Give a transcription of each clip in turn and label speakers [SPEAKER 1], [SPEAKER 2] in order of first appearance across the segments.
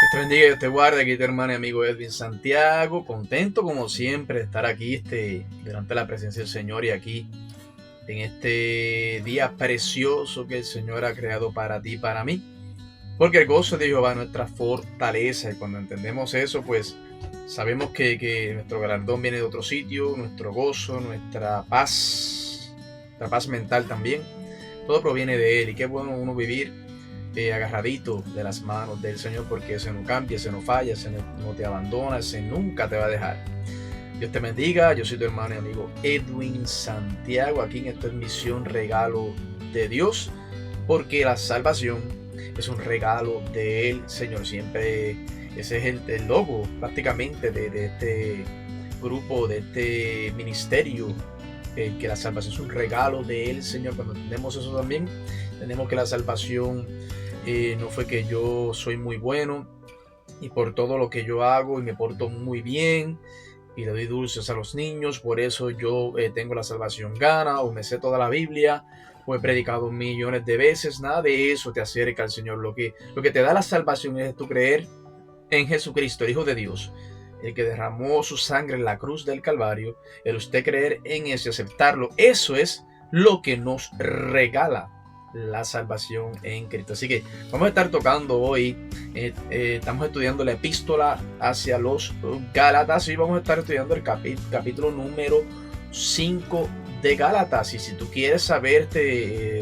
[SPEAKER 1] Te bendiga y Dios te guarde. Aquí tu hermano y amigo Edwin Santiago, contento como siempre de estar aquí delante de la presencia del Señor y aquí en este día precioso que el Señor ha creado para ti y para mí. Porque el gozo de Jehová es nuestra fortaleza, y cuando entendemos eso, pues sabemos que nuestro galardón viene de otro sitio, nuestro gozo, nuestra paz mental también, todo proviene de Él. Y qué bueno uno vivir agarradito de las manos del Señor, porque ese no cambia, ese no falla, ese no te abandona, ese nunca te va a dejar. Dios te bendiga. Yo soy tu hermano y amigo Edwin Santiago, aquí en esta misión Regalo de Dios, porque la salvación es un regalo del Señor. Siempre ese es el logo prácticamente de este grupo, de este ministerio, que la salvación es un regalo del Señor. Cuando entendemos eso también, entendemos que la salvación no fue que yo soy muy bueno y por todo lo que yo hago y me porto muy bien y le doy dulces a los niños, por eso yo tengo la salvación gana, o me sé toda la Biblia, o he predicado millones de veces. Nada de eso te acerca al Señor. Lo que te da la salvación es tu creer en Jesucristo, el Hijo de Dios, el que derramó su sangre en la cruz del Calvario. El usted creer en eso y aceptarlo, eso es lo que nos regala la salvación en Cristo. Así que vamos a estar tocando hoy, estamos estudiando la epístola hacia los Gálatas, y vamos a estar estudiando el capítulo número 5 de Gálatas. Y si tú quieres saber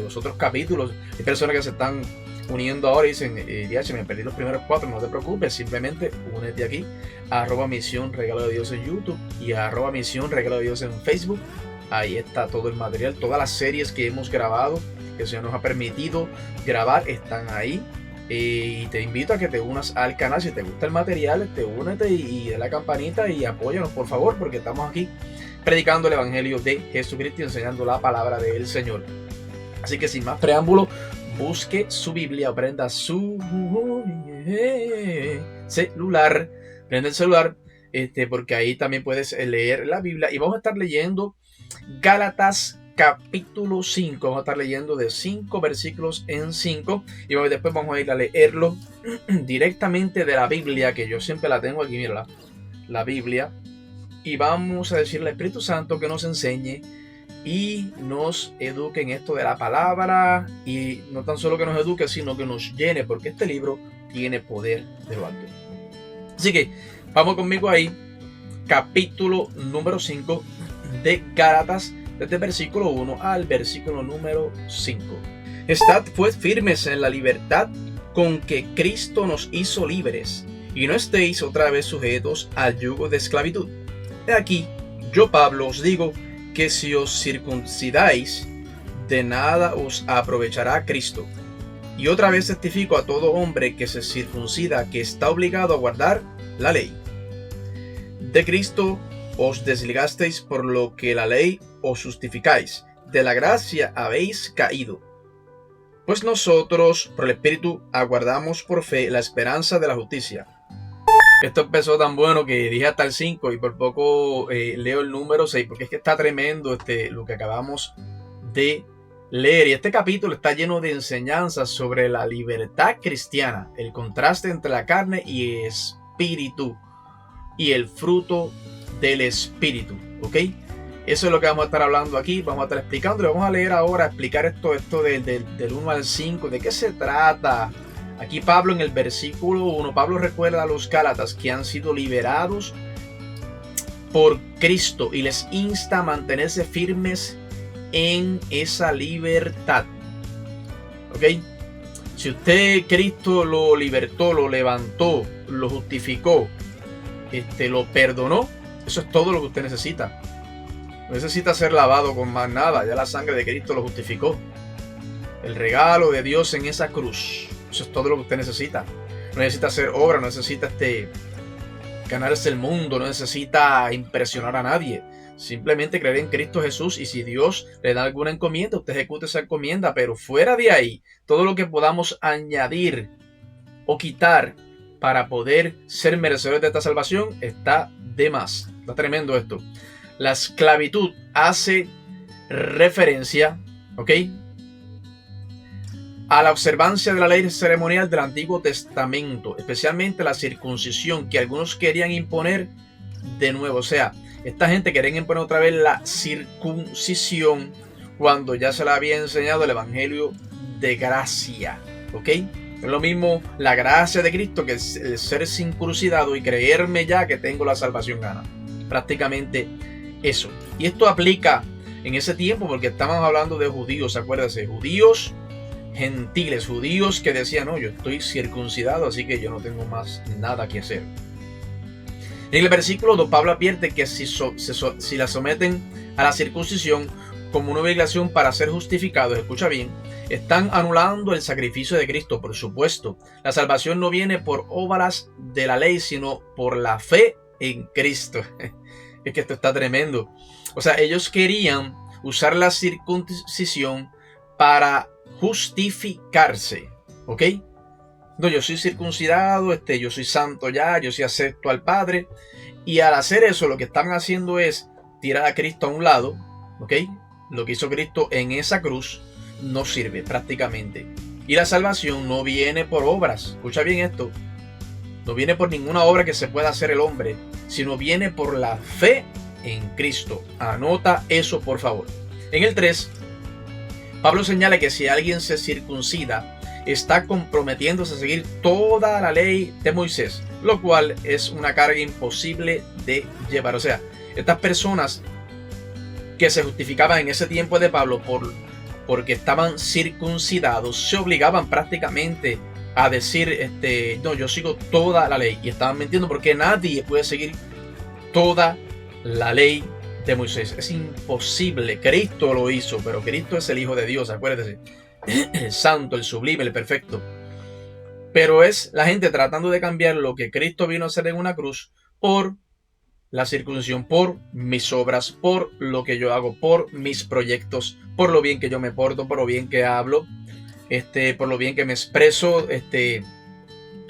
[SPEAKER 1] los otros capítulos, hay personas que se están uniendo ahora y dicen, me perdí los primeros 4, no te preocupes, simplemente únete aquí, @misión Regalo de Dios en YouTube y @misión Regalo de Dios en Facebook. Ahí está todo el material, todas las series que hemos grabado, que el Señor nos ha permitido grabar, están ahí. Y te invito a que te unas al canal. Si te gusta el material, únete y de la campanita y apóyanos, por favor, porque estamos aquí predicando el Evangelio de Jesucristo y enseñando la palabra del Señor. Así que sin más preámbulo, busque su Biblia, prenda su celular, prende el celular, porque ahí también puedes leer la Biblia. Y vamos a estar leyendo Gálatas capítulo 5, vamos a estar leyendo de 5 versículos en 5, y después vamos a ir a leerlo directamente de la Biblia, que yo siempre la tengo aquí, mira, la Biblia, y vamos a decirle al Espíritu Santo que nos enseñe y nos eduque en esto de la palabra, y no tan solo que nos eduque, sino que nos llene, porque este libro tiene poder de lo alto. Así que vamos conmigo ahí, capítulo número 5 de Gálatas, desde el versículo 1 al versículo número 5. Estad pues firmes en la libertad con que Cristo nos hizo libres, y no estéis otra vez sujetos al yugo de esclavitud. He aquí, yo Pablo os digo que si os circuncidáis, de nada os aprovechará Cristo. Y otra vez testifico a todo hombre que se circuncida que está obligado a guardar la ley. De Cristo os desligasteis, por lo que la ley os justificáis. De la gracia habéis caído. Pues nosotros, por el Espíritu, aguardamos por fe la esperanza de la justicia. Esto empezó tan bueno que dije hasta el 5 y por poco leo el número 6, porque es que está tremendo lo que acabamos de leer. Y este capítulo está lleno de enseñanzas sobre la libertad cristiana, el contraste entre la carne y espíritu, y el fruto del Espíritu, ¿ok? Eso es lo que vamos a estar hablando aquí, vamos a estar explicando, y vamos a leer ahora, explicar esto del 1 al 5, de qué se trata. Aquí Pablo, en el versículo 1, Pablo recuerda a los Gálatas que han sido liberados por Cristo y les insta a mantenerse firmes en esa libertad, ¿ok? Si usted, Cristo lo libertó, lo levantó, lo justificó, lo perdonó, eso es todo lo que usted necesita. No necesita ser lavado con más nada, ya la sangre de Cristo lo justificó. El regalo de Dios en esa cruz, eso es todo lo que usted necesita. No necesita hacer obra, no necesita ganarse el mundo, no necesita impresionar a nadie. Simplemente creer en Cristo Jesús, y si Dios le da alguna encomienda, usted ejecute esa encomienda. Pero fuera de ahí, todo lo que podamos añadir o quitar para poder ser merecedores de esta salvación está de más. Está tremendo esto. La esclavitud hace referencia, ¿ok?, a la observancia de la ley ceremonial del Antiguo Testamento, especialmente la circuncisión que algunos querían imponer de nuevo. O sea, esta gente quería imponer otra vez la circuncisión cuando ya se le había enseñado el Evangelio de gracia. ¿Ok? Es lo mismo la gracia de Cristo que el ser circuncidado y creerme ya que tengo la salvación gana. Prácticamente eso. Y esto aplica en ese tiempo porque estamos hablando de judíos, acuérdense, judíos gentiles, judíos que decían, no, yo estoy circuncidado, así que yo no tengo más nada que hacer. En el versículo 2, Pablo advierte que si la someten a la circuncisión como una obligación para ser justificados, escucha bien, están anulando el sacrificio de Cristo, por supuesto. La salvación no viene por obras de la ley, sino por la fe en Cristo. Es que esto está tremendo. O sea, ellos querían usar la circuncisión para justificarse. ¿Ok? No, yo soy circuncidado, yo soy santo ya, yo sí acepto al Padre. Y al hacer eso, lo que están haciendo es tirar a Cristo a un lado. ¿Ok? Lo que hizo Cristo en esa cruz no sirve prácticamente. Y la salvación no viene por obras. Escucha bien esto. No viene por ninguna obra que se pueda hacer el hombre, sino viene por la fe en Cristo. Anota eso, por favor. En el 3, Pablo señala que si alguien se circuncida, está comprometiéndose a seguir toda la ley de Moisés, lo cual es una carga imposible de llevar. O sea, estas personas que se justificaban en ese tiempo de Pablo porque estaban circuncidados, se obligaban prácticamente a decir, no, yo sigo toda la ley. Y estaban mintiendo porque nadie puede seguir toda la ley de Moisés. Es imposible. Cristo lo hizo, pero Cristo es el Hijo de Dios, acuérdense. El santo, el sublime, el perfecto. Pero es la gente tratando de cambiar lo que Cristo vino a hacer en una cruz por la circuncisión, por mis obras, por lo que yo hago, por mis proyectos, por lo bien que yo me porto, por lo bien que hablo, por lo bien que me expreso,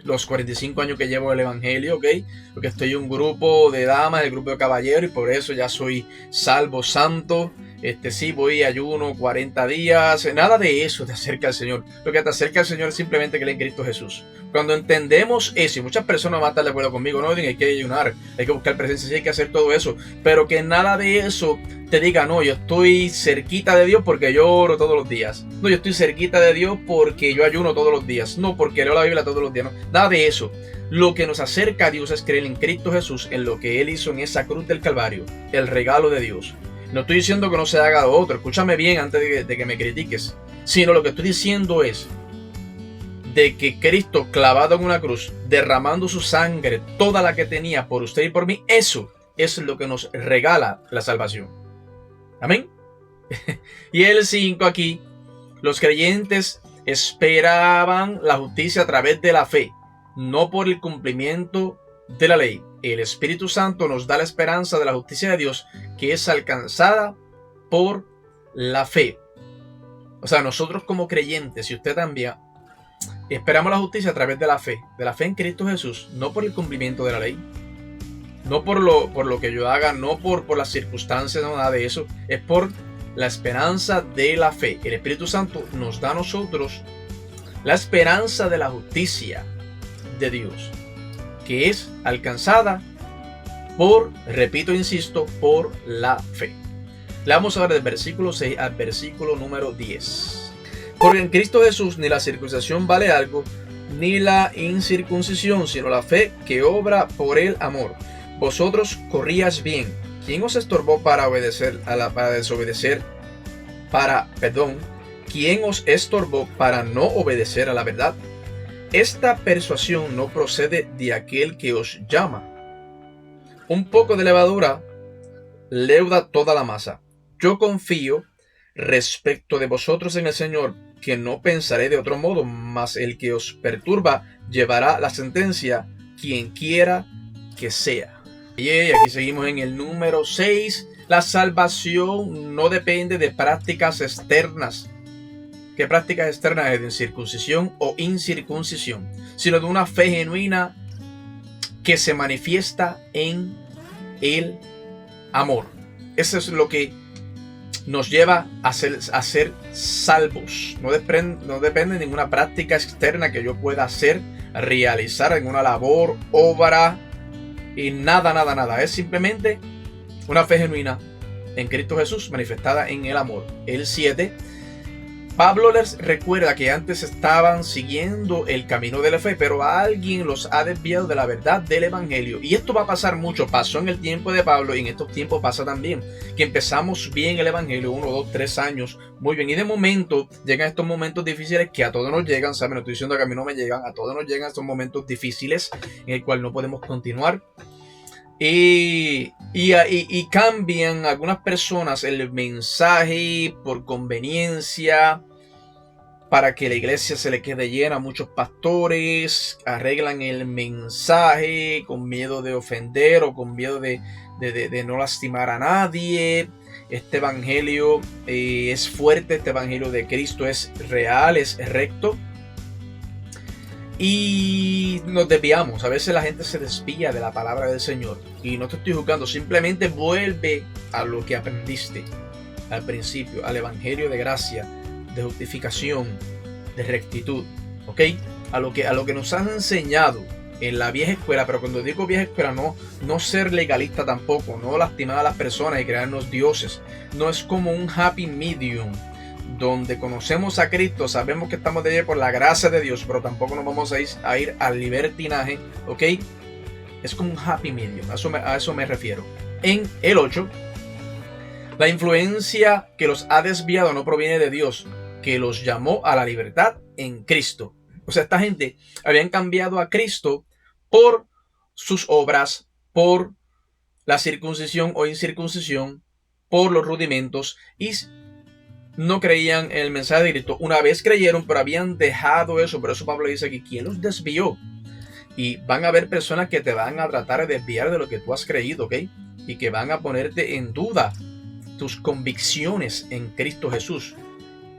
[SPEAKER 1] los 45 años que llevo el evangelio, ¿ok? Porque estoy en un grupo de damas, el grupo de caballeros, y por eso ya soy salvo, santo. Sí, voy a ayuno 40 días, nada de eso te acerca al Señor. Lo que te acerca al Señor es simplemente creer en Cristo Jesús. Cuando entendemos eso, y muchas personas van a estar de acuerdo conmigo, no, hay que ayunar, hay que buscar presencia, sí, hay que hacer todo eso, pero que nada de eso te diga, no, yo estoy cerquita de Dios porque yo oro todos los días. No, yo estoy cerquita de Dios porque yo ayuno todos los días. No, porque leo la Biblia todos los días. No, nada de eso. Lo que nos acerca a Dios es creer en Cristo Jesús, en lo que Él hizo en esa cruz del Calvario, el regalo de Dios. No estoy diciendo que no se haga otro, escúchame bien antes de que me critiques, sino lo que estoy diciendo es de que Cristo clavado en una cruz, derramando su sangre, toda la que tenía por usted y por mí, eso es lo que nos regala la salvación. Amén. Y el 5 aquí, los creyentes esperaban la justicia a través de la fe, no por el cumplimiento de la ley. El Espíritu Santo nos da la esperanza de la justicia de Dios que es alcanzada por la fe. O sea, nosotros como creyentes, y usted también, esperamos la justicia a través de la fe en Cristo Jesús, no por el cumplimiento de la ley, no por lo que yo haga, no por las circunstancias, no nada de eso, es por la esperanza de la fe. El Espíritu Santo nos da a nosotros la esperanza de la justicia de Dios, que es alcanzada por, repito, insisto, por la fe. Le vamos a ver del versículo 6 al versículo número 10. Porque en Cristo Jesús ni la circuncisión vale algo, ni la incircuncisión, sino la fe que obra por el amor. Vosotros corríais bien. ¿Quién os estorbó para desobedecer? ¿Quién os estorbó para no obedecer a la verdad? Esta persuasión no procede de aquel que os llama. Un poco de levadura leuda toda la masa. Yo confío respecto de vosotros en el Señor, que no pensaré de otro modo, mas el que os perturba llevará la sentencia, quien quiera que sea. Y aquí seguimos en el número 6. La salvación no depende de prácticas externas. ¿Qué prácticas externas es? De circuncisión o incircuncisión, sino de una fe genuina que se manifiesta en el amor. Eso es lo que nos lleva a ser salvos. No depende de ninguna práctica externa que yo pueda hacer, realizar alguna labor, obra y nada. Es simplemente una fe genuina en Cristo Jesús manifestada en el amor. El 7. Pablo les recuerda que antes estaban siguiendo el camino de la fe, pero alguien los ha desviado de la verdad del evangelio. Y esto va a pasar mucho. Pasó en el tiempo de Pablo y en estos tiempos pasa también. Que empezamos bien el evangelio, 1, 2, 3 años, muy bien. Y de momento llegan estos momentos difíciles que a todos nos llegan. ¿Saben? No estoy diciendo que a mí no me llegan. A todos nos llegan estos momentos difíciles en el cual no podemos continuar. Y cambian algunas personas el mensaje por conveniencia, para que la iglesia se le quede llena. Muchos pastores arreglan el mensaje con miedo de ofender o con miedo de no lastimar a nadie. Este evangelio es fuerte, este evangelio de Cristo es real, es recto. Y nos desviamos. A veces la gente se desvía de la palabra del Señor. Y no te estoy juzgando. Simplemente vuelve a lo que aprendiste al principio. Al evangelio de gracia, de justificación, de rectitud. ¿Ok? A lo que nos han enseñado en la vieja escuela. Pero cuando digo vieja escuela, no ser legalista tampoco. No lastimar a las personas y crearnos dioses. No es como un happy medium, donde conocemos a Cristo, sabemos que estamos de ahí por la gracia de Dios, pero tampoco nos vamos a ir al libertinaje, ¿ok? Es como un happy medium, a eso me refiero. En el 8, la influencia que los ha desviado no proviene de Dios, que los llamó a la libertad en Cristo. O sea, esta gente habían cambiado a Cristo por sus obras, por la circuncisión o incircuncisión, por los rudimentos, y no creían en el mensaje de Cristo. Una vez creyeron, pero habían dejado eso. Por eso Pablo dice aquí, ¿quién los desvió? Y van a haber personas que te van a tratar de desviar de lo que tú has creído, ¿ok? Y que van a ponerte en duda tus convicciones en Cristo Jesús.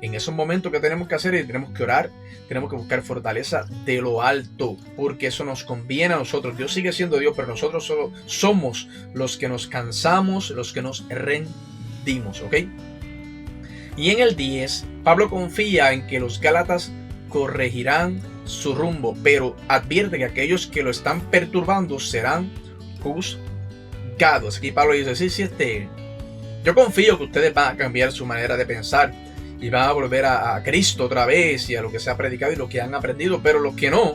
[SPEAKER 1] En esos momentos que tenemos que hacer, y tenemos que orar, tenemos que buscar fortaleza de lo alto, porque eso nos conviene a nosotros. Dios sigue siendo Dios, pero nosotros solo somos los que nos cansamos, los que nos rendimos, ¿ok? Y en el 10, Pablo confía en que los Gálatas corregirán su rumbo, pero advierte que aquellos que lo están perturbando serán juzgados. Aquí Pablo dice, sí, yo confío que ustedes van a cambiar su manera de pensar y van a volver a Cristo otra vez y a lo que se ha predicado y lo que han aprendido, pero los que no,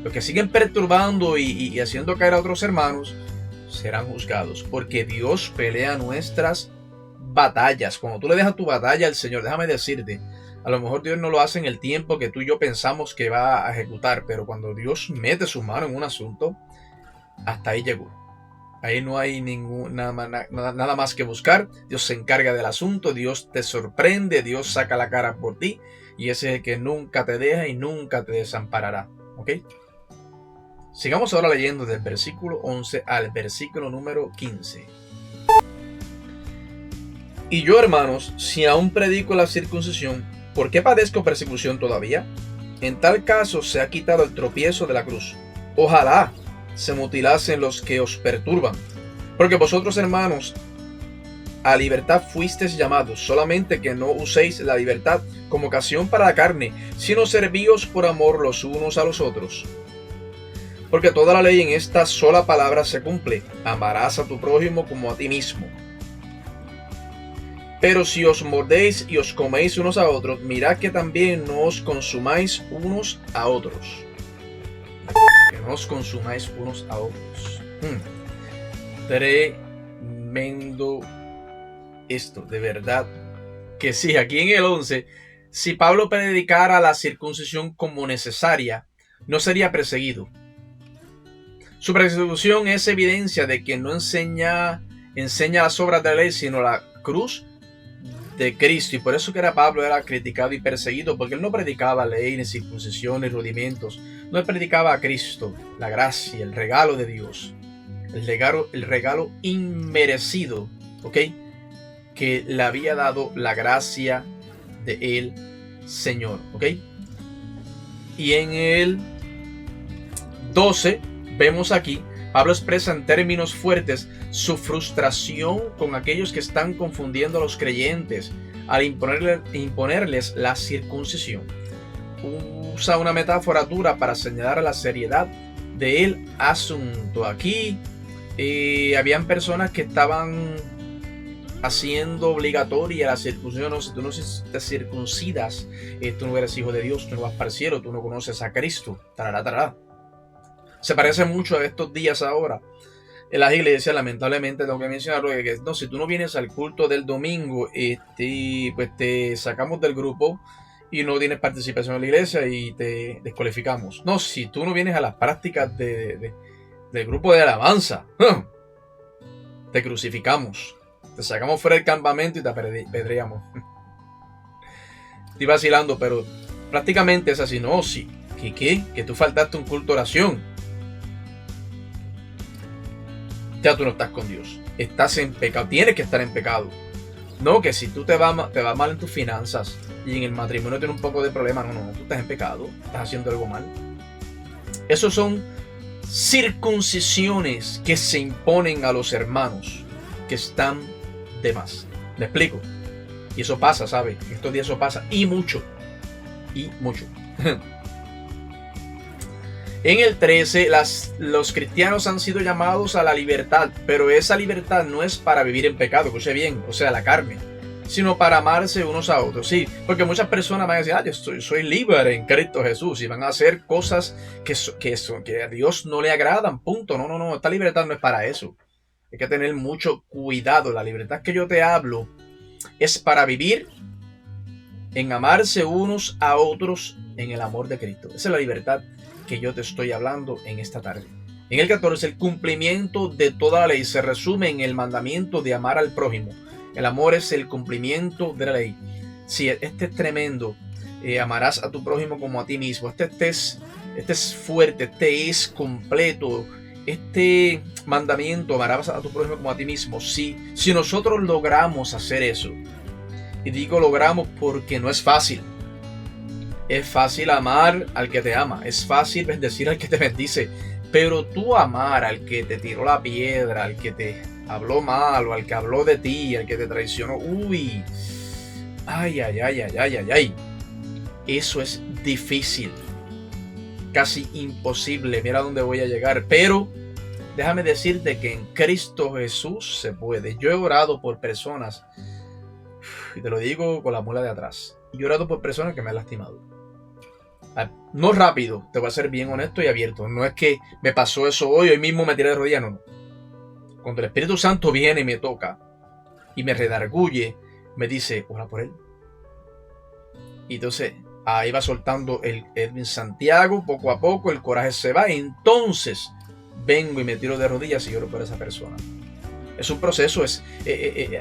[SPEAKER 1] los que siguen perturbando y haciendo caer a otros hermanos, serán juzgados, porque Dios pelea nuestras batallas. Cuando tú le dejas tu batalla al Señor, déjame decirte, a lo mejor Dios no lo hace en el tiempo que tú y yo pensamos que va a ejecutar, pero cuando Dios mete su mano en un asunto, hasta ahí llegó. Ahí no hay nada más que buscar. Dios se encarga del asunto, Dios te sorprende, Dios saca la cara por ti, y ese es el que nunca te deja y nunca te desamparará. ¿Ok? Sigamos ahora leyendo del versículo 11 al versículo número 15. Y yo, hermanos, si aún predico la circuncisión, ¿por qué padezco persecución todavía? En tal caso se ha quitado el tropiezo de la cruz. Ojalá se mutilasen los que os perturban. Porque vosotros, hermanos, a libertad fuisteis llamados, solamente que no uséis la libertad como ocasión para la carne, sino servíos por amor los unos a los otros. Porque toda la ley en esta sola palabra se cumple: amarás a tu prójimo como a ti mismo. Pero si os mordéis y os coméis unos a otros, mirad que también no os consumáis unos a otros. Que no os consumáis unos a otros. Tremendo esto, de verdad. Que sí, aquí en el 11, si Pablo predicara la circuncisión como necesaria, no sería perseguido. Su persecución es evidencia de que no enseña las obras de la ley, sino la cruz de Cristo. Y por eso que Pablo era criticado y perseguido, porque él no predicaba ley, ni circuncisión, ni rudimentos. No, él predicaba a Cristo, la gracia, el regalo de Dios, el regalo inmerecido, ¿ok? Que le había dado la gracia de el Señor, ¿ok? Y en el 12 vemos aquí Pablo expresa en términos fuertes su frustración con aquellos que están confundiendo a los creyentes al imponerles la circuncisión. Usa una metáfora dura para señalar la seriedad del asunto. Aquí habían personas que estaban haciendo obligatoria la circuncisión. Si tú no te circuncidas, tú no eres hijo de Dios, tú no vas para el cielo, tú no conoces a Cristo. Tarará, tarará. Se parece mucho a estos días ahora. En las iglesias, lamentablemente, tengo que mencionarlo, que no, si tú no vienes al culto del domingo, pues te sacamos del grupo y no tienes participación en la iglesia y te descualificamos. No, si tú no vienes a las prácticas del grupo de alabanza, te crucificamos. Te sacamos fuera del campamento y te apedreamos. Estoy vacilando, pero prácticamente es así. No, sí. ¿Qué? Que tú faltaste un culto de oración. Ya tú no estás con Dios. Estás en pecado. Tienes que estar en pecado. No, que si tú te va mal en tus finanzas y en el matrimonio tienes un poco de problema. No. Tú estás en pecado. Estás haciendo algo mal. Esos son circuncisiones que se imponen a los hermanos que están de más. ¿Me explico? Y eso pasa, ¿sabes? Estos días eso pasa. Y mucho. En el 13, los cristianos han sido llamados a la libertad, pero esa libertad no es para vivir en pecado, escuche bien, o sea, la carne, sino para amarse unos a otros. Sí, porque muchas personas van a decir, yo soy libre en Cristo Jesús, y van a hacer cosas que a Dios no le agradan, punto. No, esta libertad no es para eso. Hay que tener mucho cuidado. La libertad que yo te hablo es para vivir en amarse unos a otros en el amor de Cristo. Esa es la libertad que yo te estoy hablando en esta tarde. En el 14, el cumplimiento de toda la ley se resume en el mandamiento de amar al prójimo. El amor es el cumplimiento de la ley. Sí, este es tremendo. Amarás a tu prójimo como a ti mismo. Este es fuerte, este es completo. Este mandamiento, amarás a tu prójimo como a ti mismo. Si nosotros logramos hacer eso, y digo logramos porque no es fácil. Es fácil amar al que te ama, es fácil bendecir al que te bendice, pero tú amar al que te tiró la piedra, al que te habló mal, o al que habló de ti, al que te traicionó, ay, eso es difícil, casi imposible. Mira dónde voy a llegar, pero déjame decirte que en Cristo Jesús se puede. Yo he orado por personas, y te lo digo con la muela de atrás, yo he orado por personas que me han lastimado. No rápido, te voy a ser bien honesto y abierto. No es que me pasó eso hoy mismo me tiré de rodillas, no. Cuando el Espíritu Santo viene y me toca y me redarguye, me dice, ora por él. Y entonces ahí va soltando el Edwin Santiago, poco a poco el coraje se va. Entonces vengo y me tiro de rodillas y oro por esa persona. Es un proceso,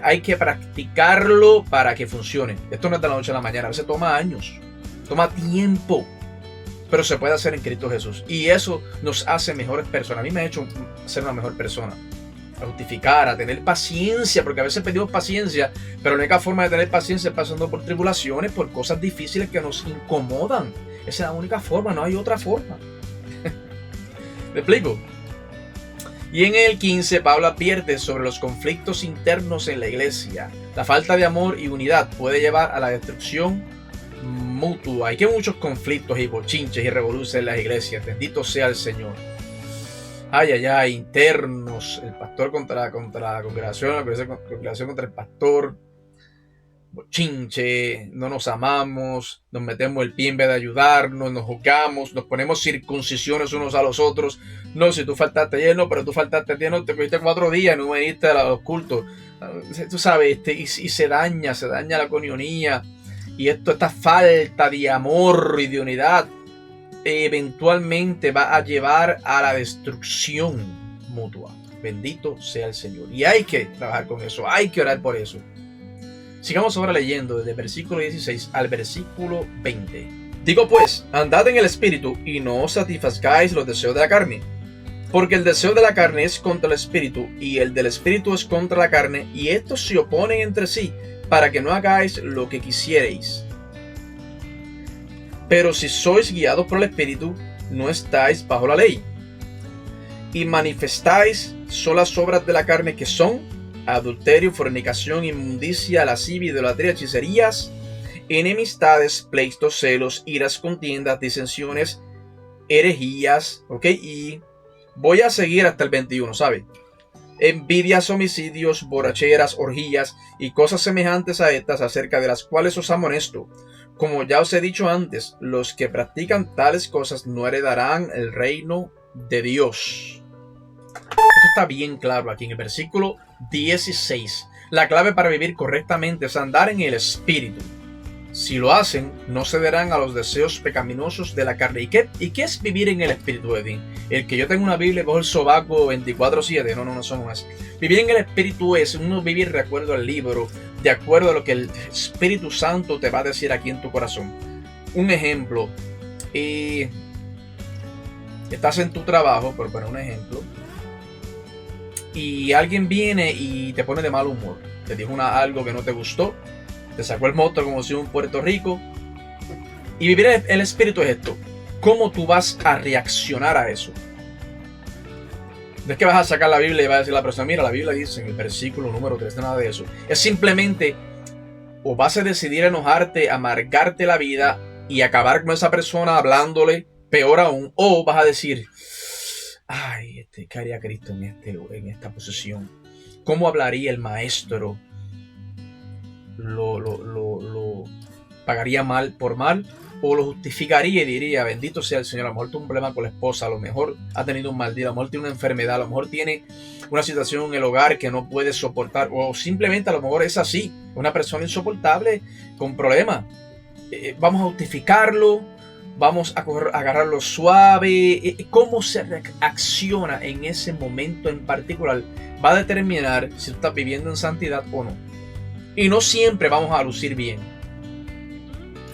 [SPEAKER 1] hay que practicarlo para que funcione. Esto no es de la noche a la mañana, a veces toma años, toma tiempo, pero se puede hacer en Cristo Jesús. Y eso nos hace mejores personas. A mí me ha hecho ser una mejor persona, a justificar, a tener paciencia, porque a veces pedimos paciencia, pero la única forma de tener paciencia es pasando por tribulaciones, por cosas difíciles que nos incomodan. Esa es la única forma, no hay otra forma. ¿Me explico? Y en el 15, Pablo advierte sobre los conflictos internos en la iglesia. La falta de amor y unidad puede llevar a la destrucción mutua. Hay que muchos conflictos y bochinches y revoluciones en las iglesias. Bendito sea el Señor. Internos. El pastor contra la congregación, la congregación contra el pastor. Bochinche, no nos amamos, nos metemos el pie en vez de ayudarnos, nos juzgamos, nos ponemos circuncisiones unos a los otros. No, si tú faltaste ayer, no, pero tú faltaste ayer, no, te cogiste 4 días, no viniste a los cultos. Tú sabes, y se daña la coinonía. Y esta falta de amor y de unidad eventualmente va a llevar a la destrucción mutua. Bendito sea el Señor. Y hay que trabajar con eso, hay que orar por eso. Sigamos ahora leyendo desde el versículo 16 al versículo 20. Digo pues, andad en el Espíritu y no os satisfagáis los deseos de la carne. Porque el deseo de la carne es contra el Espíritu y el del Espíritu es contra la carne, y estos se oponen entre sí para que no hagáis lo que quisierais. Pero si sois guiados por el Espíritu, no estáis bajo la ley. y manifestáis son las obras de la carne, que son adulterio, fornicación, inmundicia, lascivia, idolatría, hechicerías, enemistades, pleitos, celos, iras, contiendas, disensiones, herejías, ¿ok? Y voy a seguir hasta el 21, ¿sabe? Envidias, homicidios, borracheras, orgías y cosas semejantes a estas, acerca de las cuales os amonesto. Como ya os he dicho antes, los que practican tales cosas no heredarán el reino de Dios. Esto está bien claro aquí en el versículo 16. La clave para vivir correctamente es andar en el Espíritu. Si lo hacen, no cederán a los deseos pecaminosos de la carne. ¿Y qué es vivir en el Espíritu, Edwin? El que yo tenga una Biblia bajo el sobaco 24/7. No, eso no es. Vivir en el Espíritu es uno vivir de acuerdo al libro, de acuerdo a lo que el Espíritu Santo te va a decir aquí en tu corazón. Un ejemplo. Estás en tu trabajo, por poner un ejemplo, y alguien viene y te pone de mal humor. Te dijo algo que no te gustó. Te sacó el moto como si un Puerto Rico. Y vivir el Espíritu es esto. ¿Cómo tú vas a reaccionar a eso? No es que vas a sacar la Biblia y vas a decir a la persona, mira, la Biblia dice en el versículo número 3, nada de eso. Es simplemente, o vas a decidir enojarte, amargarte la vida y acabar con esa persona hablándole, peor aún, o vas a decir, ay, ¿qué haría Cristo en esta posición? ¿Cómo hablaría el maestro? ¿Lo pagaría mal por mal? ¿O lo justificaría y diría, bendito sea el Señor? A lo mejor tuvo un problema con la esposa, a lo mejor ha tenido un mal día, a lo mejor tiene una enfermedad, a lo mejor tiene una situación en el hogar que no puede soportar, o simplemente a lo mejor es así, una persona insoportable con problemas. Vamos a justificarlo, vamos a agarrarlo suave. Cómo se reacciona en ese momento en particular va a determinar si tú estás viviendo en santidad o no. Y no siempre vamos a lucir bien.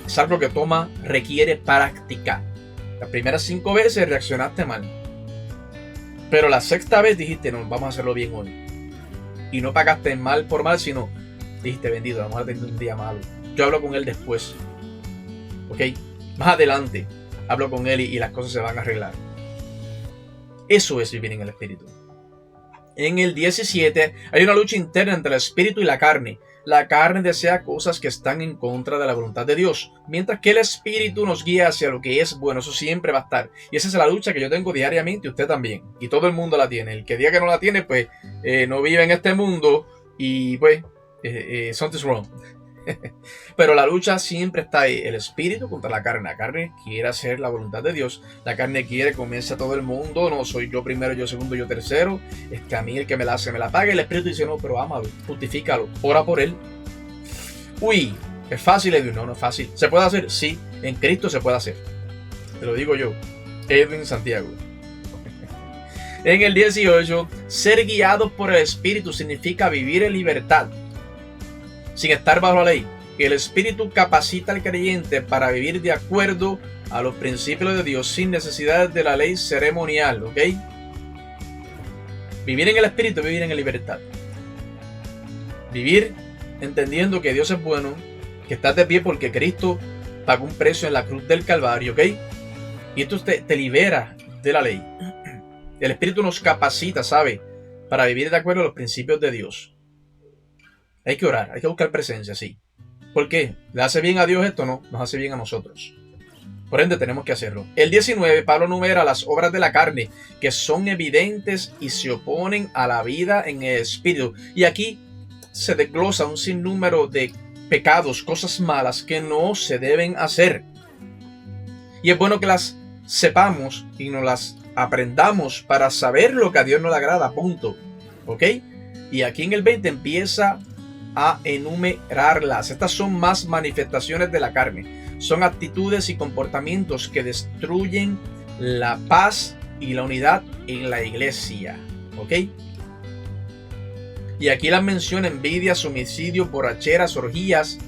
[SPEAKER 1] Es algo que requiere práctica. Las primeras 5 veces reaccionaste mal, pero la 6ª vez dijiste, no, vamos a hacerlo bien hoy. Y no pagaste mal por mal, sino dijiste, bendito, vamos a tener un día malo. Yo hablo con él después. ¿Ok? Más adelante hablo con él y las cosas se van a arreglar. Eso es vivir en el Espíritu. En el 17 hay una lucha interna entre el Espíritu y la carne. La carne desea cosas que están en contra de la voluntad de Dios, mientras que el Espíritu nos guía hacia lo que es bueno. Eso siempre va a estar. Y esa es la lucha que yo tengo diariamente y usted también. Y todo el mundo la tiene. El que diga que no la tiene, pues no vive en este mundo y pues something's wrong. Pero la lucha siempre está ahí. El Espíritu contra la carne. La carne quiere hacer la voluntad de Dios. La carne quiere comerse a todo el mundo. No soy yo primero, yo segundo, yo tercero. A mí el que me la hace, me la paga. El Espíritu dice, no, pero ámalo, justifícalo, ora por él. Uy, ¿es fácil, Edwin? No, no es fácil. ¿Se puede hacer? Sí, en Cristo se puede hacer. Te lo digo yo, Edwin Santiago. En el 18, ser guiados por el Espíritu significa vivir en libertad, sin estar bajo la ley. El Espíritu capacita al creyente para vivir de acuerdo a los principios de Dios sin necesidad de la ley ceremonial, ¿ok? Vivir en el Espíritu es vivir en libertad. Vivir entendiendo que Dios es bueno, que estás de pie porque Cristo pagó un precio en la cruz del Calvario, ¿ok? Y esto te libera de la ley. El Espíritu nos capacita, ¿sabe? Para vivir de acuerdo a los principios de Dios. Hay que orar, hay que buscar presencia, sí. ¿Por qué? ¿Le hace bien a Dios esto? No, nos hace bien a nosotros. Por ende, tenemos que hacerlo. El 19, Pablo numera las obras de la carne, que son evidentes y se oponen a la vida en el Espíritu. Y aquí se desglosa un sinnúmero de pecados, cosas malas que no se deben hacer. Y es bueno que las sepamos y nos las aprendamos para saber lo que a Dios no le agrada, punto. ¿Ok? Y aquí en el 20 empieza a enumerarlas. Estas son más manifestaciones de la carne. Son actitudes y comportamientos que destruyen la paz y la unidad en la iglesia. ¿Ok? Y aquí las menciona: envidias, homicidios, borracheras, orgías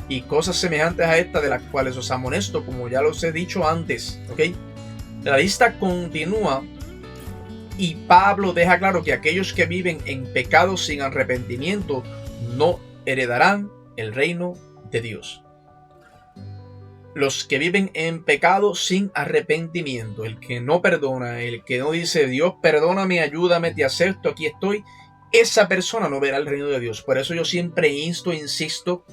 [SPEAKER 1] y cosas semejantes a estas, de las cuales os amonesto, como ya los he dicho antes. ¿Ok? La lista continúa y Pablo deja claro que aquellos que viven en pecado sin arrepentimiento no heredarán el reino de Dios. los que viven en pecado sin arrepentimiento, el que no perdona, el que no dice Dios perdóname, ayúdame, te acepto, aquí estoy, esa persona no verá el reino de Dios. Por eso yo siempre insisto,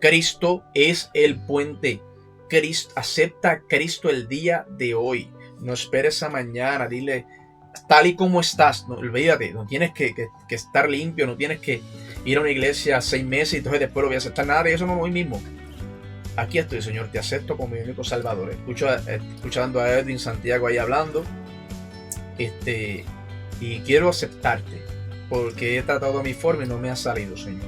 [SPEAKER 1] Cristo es el puente. Cristo, acepta a Cristo el día de hoy. No esperes a mañana, dile tal y como estás, no, olvídate, no tienes que estar limpio, no tienes que ir a una iglesia 6 meses y entonces después lo voy a aceptar, nada de eso, no, hoy mismo. Aquí estoy, Señor, te acepto como mi único Salvador. Escuchando a Edwin Santiago ahí hablando, y quiero aceptarte, porque he tratado a mi forma y no me ha salido, Señor.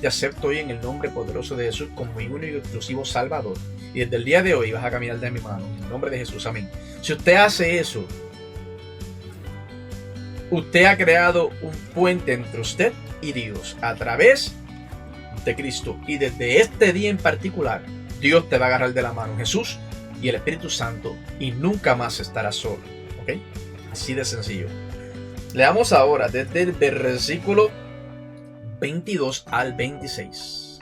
[SPEAKER 1] Te acepto hoy en el nombre poderoso de Jesús como mi único y exclusivo Salvador. Y desde el día de hoy vas a caminar de mi mano. En el nombre de Jesús, amén. Si usted hace eso, usted ha creado un puente entre usted y Dios a través de Cristo. Y desde este día en particular, Dios te va a agarrar de la mano, Jesús y el Espíritu Santo, y nunca más estarás solo. ¿Ok? Así de sencillo. Leamos ahora desde el versículo 22 al 26.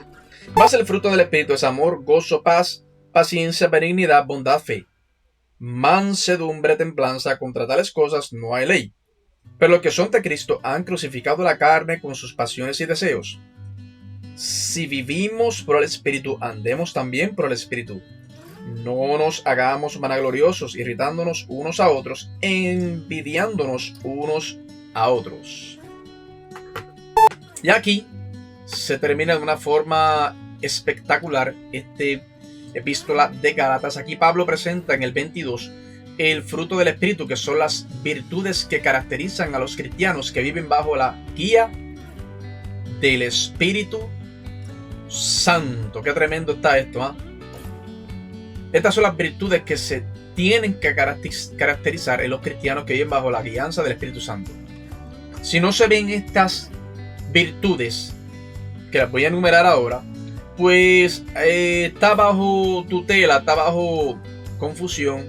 [SPEAKER 1] Mas el fruto del Espíritu es amor, gozo, paz, paciencia, benignidad, bondad, fe, mansedumbre, templanza. Contra tales cosas no hay ley. Pero los que son de Cristo han crucificado la carne con sus pasiones y deseos. Si vivimos por el Espíritu, andemos también por el Espíritu. No nos hagamos vanagloriosos, irritándonos unos a otros, envidiándonos unos a otros. Y aquí se termina de una forma espectacular este epístola de Gálatas. Aquí Pablo presenta en el 22 el fruto del Espíritu, que son las virtudes que caracterizan a los cristianos que viven bajo la guía del Espíritu Santo. Qué tremendo está esto, ¿eh? Estas son las virtudes que se tienen que caracterizar en los cristianos que viven bajo la guianza del Espíritu Santo. Si no se ven estas virtudes, que las voy a enumerar ahora, pues está bajo tutela, está bajo confusión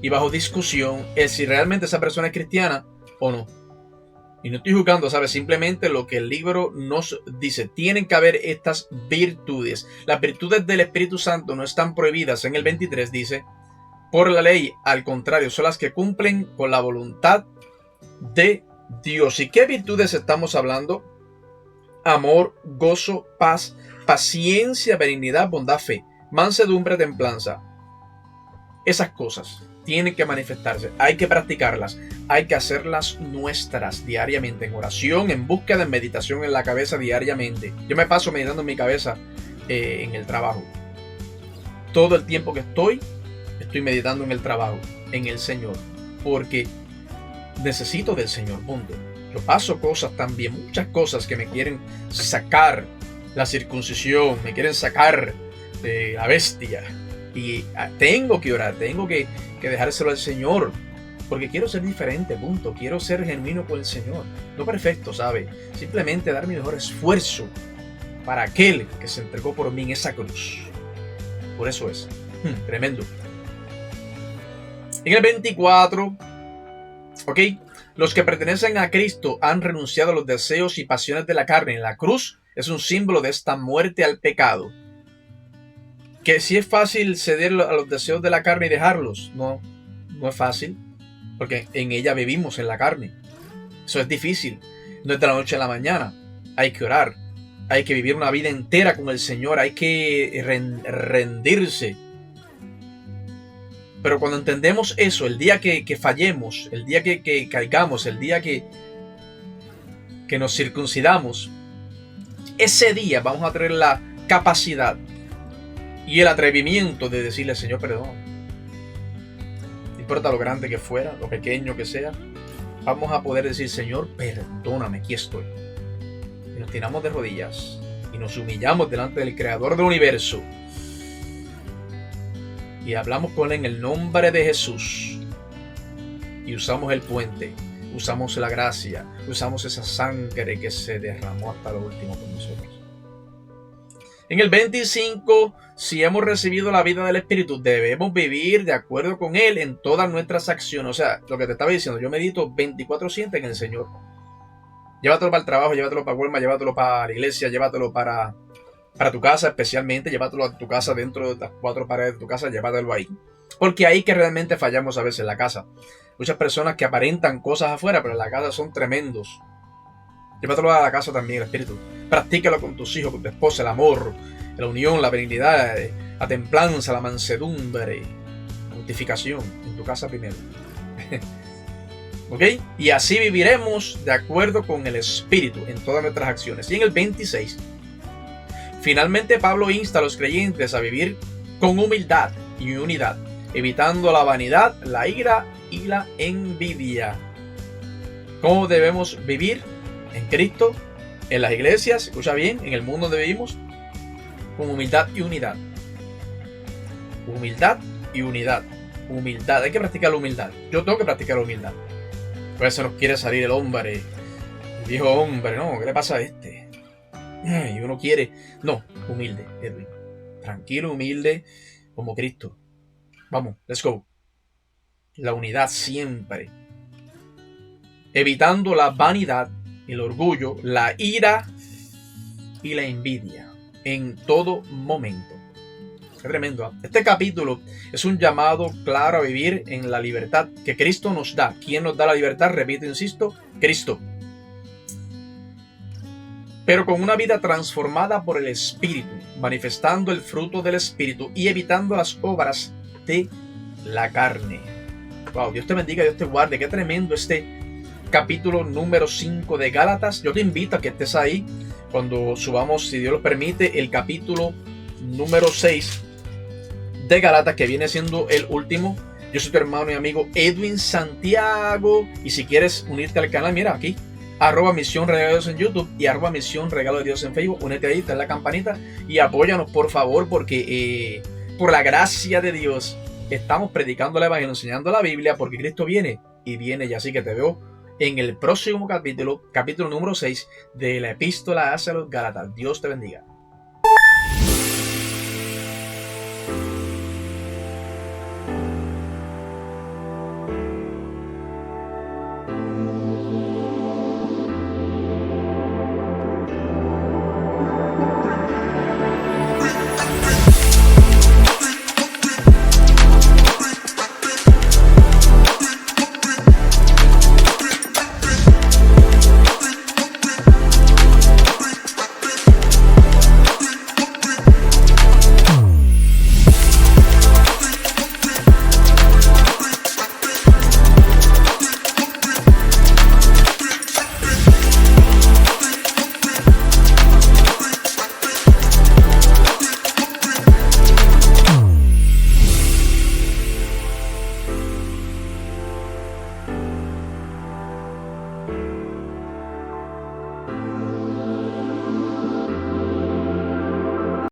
[SPEAKER 1] y bajo discusión el si realmente esa persona es cristiana o no. Y no estoy juzgando, ¿sabes? Simplemente lo que el libro nos dice. Tienen que haber estas virtudes. Las virtudes del Espíritu Santo no están prohibidas. En el 23 dice, por la ley, al contrario, son las que cumplen con la voluntad de Dios. ¿Y qué virtudes estamos hablando? Amor, gozo, paz, paciencia, benignidad, bondad, fe, mansedumbre, templanza. Esas cosas tienen que manifestarse, hay que practicarlas, hay que hacerlas nuestras diariamente, en oración, en búsqueda, en meditación en la cabeza diariamente. Yo me paso meditando en mi cabeza en el trabajo. Todo el tiempo que estoy meditando en el trabajo, en el Señor, porque necesito del Señor, punto. Yo paso cosas también, muchas cosas que me quieren sacar la circuncisión, me quieren sacar de la bestia. Y tengo que orar, tengo que dejárselo al Señor, porque quiero ser diferente, punto. Quiero ser genuino con el Señor, no perfecto, ¿sabe? Simplemente dar mi mejor esfuerzo para aquel que se entregó por mí en esa cruz. Por eso es tremendo. En el 24, ok, los que pertenecen a Cristo han renunciado a los deseos y pasiones de la carne. La cruz es un símbolo de esta muerte al pecado. Que si es fácil ceder a los deseos de la carne y dejarlos, no es fácil, porque en ella vivimos en la carne. Eso es difícil, no es de la noche a la mañana. Hay que orar, hay que vivir una vida entera con el Señor, hay que rendirse. Pero cuando entendemos eso, el día que fallemos, el día que caigamos, el día que nos circuncidamos, ese día vamos a tener la capacidad y el atrevimiento de decirle, Señor, perdón. No importa lo grande que fuera, lo pequeño que sea, vamos a poder decir, Señor, perdóname, aquí estoy. Y nos tiramos de rodillas y nos humillamos delante del Creador del universo. Y hablamos con Él en el nombre de Jesús. Y usamos el puente, usamos la gracia, usamos esa sangre que se derramó hasta lo último con nosotros. En el 25, si hemos recibido la vida del Espíritu, debemos vivir de acuerdo con Él en todas nuestras acciones. O sea, lo que te estaba diciendo, yo medito 24/7 en el Señor. Llévatelo para el trabajo, llévatelo para Walmart, llévatelo para la iglesia, llévatelo para para tu casa especialmente, llévatelo a tu casa, dentro de las 4 paredes de tu casa, llévatelo ahí. Porque ahí que realmente fallamos a veces en la casa. Muchas personas que aparentan cosas afuera, pero en la casa son tremendos. Llévatelo a la casa también, el espíritu. Practícalo con tus hijos, con tu esposa, el amor, la unión, la benignidad, la templanza, la mansedumbre, la mortificación en tu casa primero. ¿Ok? Y así viviremos de acuerdo con el Espíritu en todas nuestras acciones. Y en el 26, finalmente Pablo insta a los creyentes a vivir con humildad y unidad, evitando la vanidad, la ira y la envidia. ¿Cómo debemos vivir en Cristo, en las iglesias, escucha bien, en el mundo donde vivimos? Con humildad y unidad. Humildad y unidad. Humildad, hay que practicar la humildad. Yo tengo que practicar la humildad. Por eso nos quiere salir el hombre, el viejo hombre, no, ¿qué le pasa a este? Y uno quiere, no, humilde, Edwin. Tranquilo, humilde, como Cristo. Vamos, let's go. La unidad siempre. Evitando la vanidad, el orgullo, la ira y la envidia en todo momento. Qué tremendo, ¿eh? Este capítulo es un llamado claro a vivir en la libertad que Cristo nos da. ¿Quién nos da la libertad? Repito, insisto, Cristo. Pero con una vida transformada por el Espíritu, manifestando el fruto del Espíritu y evitando las obras de la carne. Wow, Dios te bendiga, Dios te guarde. Qué tremendo este capítulo número 5 de Gálatas. Yo te invito a que estés ahí cuando subamos, si Dios lo permite, el capítulo número 6 de Gálatas, que viene siendo el último. Yo soy tu hermano y amigo Edwin Santiago, y si quieres unirte al canal, mira aquí, @Misión Regalo de Dios en YouTube y @Misión Regalo de Dios en Facebook. Únete ahí, está en la campanita y apóyanos por favor, porque por la gracia de Dios estamos predicando el evangelio, enseñando la Biblia, porque Cristo viene y viene ya. Así que te veo en el próximo capítulo número 6 de la epístola hacia los Gálatas. Dios te bendiga.